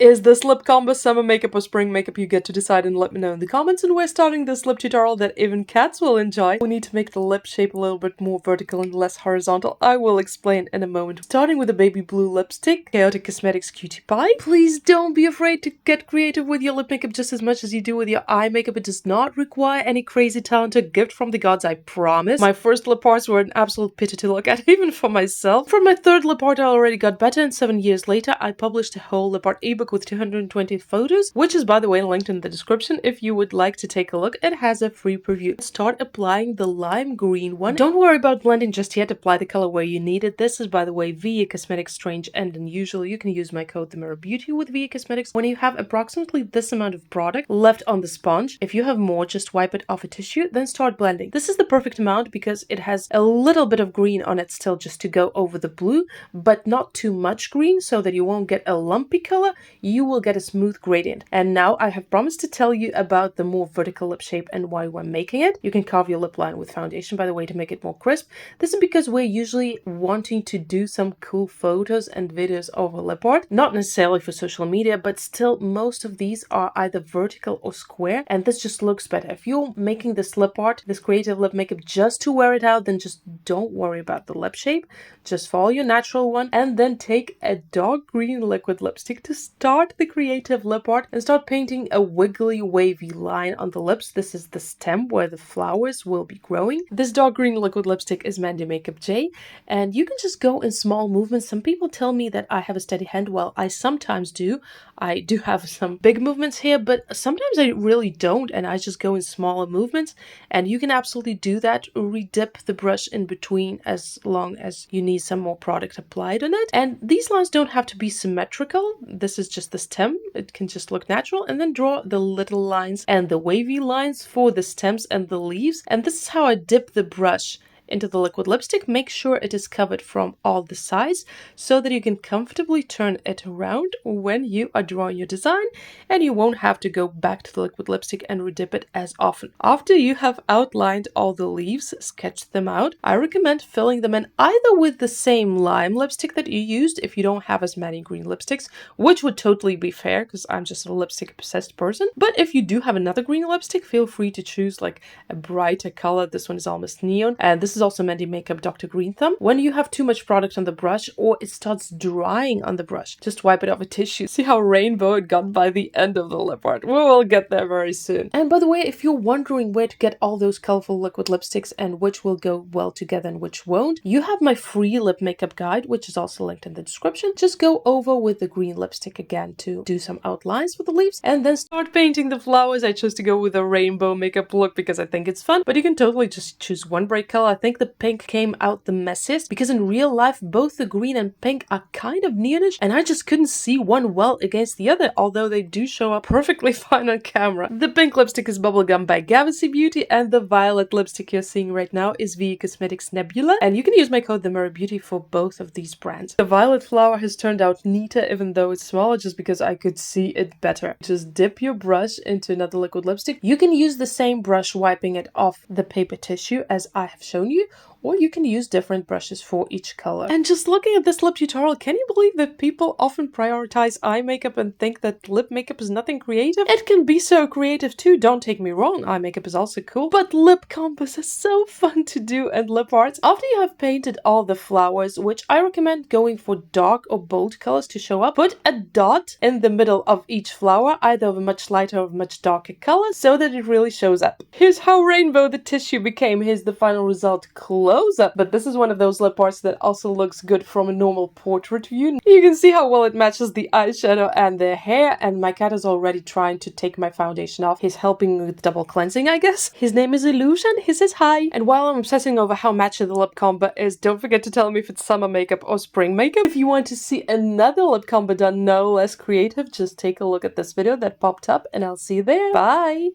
Is this lip combo summer makeup or spring makeup? You get to decide and let me know in the comments. And we're starting this lip tutorial that even cats will enjoy. We need to make the lip shape a little bit more vertical and less horizontal. I will explain in a moment. Starting with a baby blue lipstick, Chaotic Cosmetics Cutie Pie. Please don't be afraid to get creative with your lip makeup just as much as you do with your eye makeup. It does not require any crazy talent or gift from the gods, I promise. My first lip arts were an absolute pity to look at, even for myself. For my third lip art, I already got better, and 7 years later, I published a whole lip art ebook with 220 photos, which is, by the way, linked in the description if you would like to take a look. It has a free preview. Start applying the lime green one. Don't worry about blending just yet. Apply the color where you need it. This is, by the way, VA Cosmetics Strange and Unusual. You can use my code THEMIRRORBEAUTY with VA Cosmetics. When you have approximately this amount of product left on the sponge, if you have more, just wipe it off a tissue, then start blending. This is the perfect amount because it has a little bit of green on it still just to go over the blue, but not too much green so that you won't get a lumpy color. You will get a smooth gradient. And now I have promised to tell you about the more vertical lip shape and why we're making it. You can carve your lip line with foundation, by the way, to make it more crisp. This is because we're usually wanting to do some cool photos and videos over lip art, not necessarily for social media, but still most of these are either vertical or square, and this just looks better. If you're making this lip art, this creative lip makeup just to wear it out, then just don't worry about the lip shape. Just follow your natural one and then take a dark green liquid lipstick to start the creative lip art and start painting a wiggly wavy line on the lips. This is the stem where the flowers will be growing. This dark green liquid lipstick is Mandy Makeup J, and you can just go in small movements. Some people tell me that I have a steady hand. Well, I sometimes do. I do have some big movements here, but sometimes I really don't, and I just go in smaller movements, and you can absolutely do that. Redip the brush in between as long as you need some more product applied on it. And these lines don't have to be symmetrical. This is just the stem. It can just look natural, and then draw the little lines and the wavy lines for the stems and the leaves. And this is how I dip the brush into the liquid lipstick. Make sure it is covered from all the sides so that you can comfortably turn it around when you are drawing your design, and you won't have to go back to the liquid lipstick and redip it as often. After you have outlined all the leaves, sketched them out, I recommend filling them in either with the same lime lipstick that you used if you don't have as many green lipsticks, which would totally be fair because I'm just a lipstick obsessed person. But if you do have another green lipstick, feel free to choose like a brighter color. This one is almost neon, and this is also Mandy Makeup Dr. Green Thumb. When you have too much product on the brush or it starts drying on the brush, just wipe it off a tissue. See how rainbow it got by the end of the lip art. We will get there very soon. And by the way, if you're wondering where to get all those colorful liquid lipsticks and which will go well together and which won't, you have my free lip makeup guide, which is also linked in the description. Just go over with the green lipstick again to do some outlines for the leaves and then start painting the flowers. I chose to go with a rainbow makeup look because I think it's fun, but you can totally just choose one bright color. I think the pink came out the messiest because in real life both the green and pink are kind of neonish, and I just couldn't see one well against the other, although they do show up perfectly fine on camera. The pink lipstick is Bubblegum by Gavacy Beauty, and the violet lipstick you're seeing right now is VA Cosmetics Nebula, and you can use my code THEMIRRORBEAUTY for both of these brands. The violet flower has turned out neater even though it's smaller, just because I could see it better. Just dip your brush into another liquid lipstick. You can use the same brush wiping it off the paper tissue as I have shown you, or you can use different brushes for each color. And just looking at this lip tutorial, can you believe that people often prioritize eye makeup and think that lip makeup is nothing creative? It can be so creative too, don't take me wrong, eye makeup is also cool, but lip combos are so fun to do, and lip arts. After you have painted all the flowers, which I recommend going for dark or bold colors to show up, put a dot in the middle of each flower, either of a much lighter or much darker color, so that it really shows up. Here's how rainbow the tissue became. Here's the final result close up, but this is one of those lip arts that also looks good from a normal portrait view. You can see how well it matches the eyeshadow and the hair, and my cat is already trying to take my foundation off. He's helping with double cleansing, I guess. His name is Illusion. He says hi. And while I'm obsessing over how matchy the lip combo is, don't forget to tell me if it's summer makeup or spring makeup. If you want to see another lip combo done no less creative, just take a look at this video that popped up, and I'll see you there. Bye!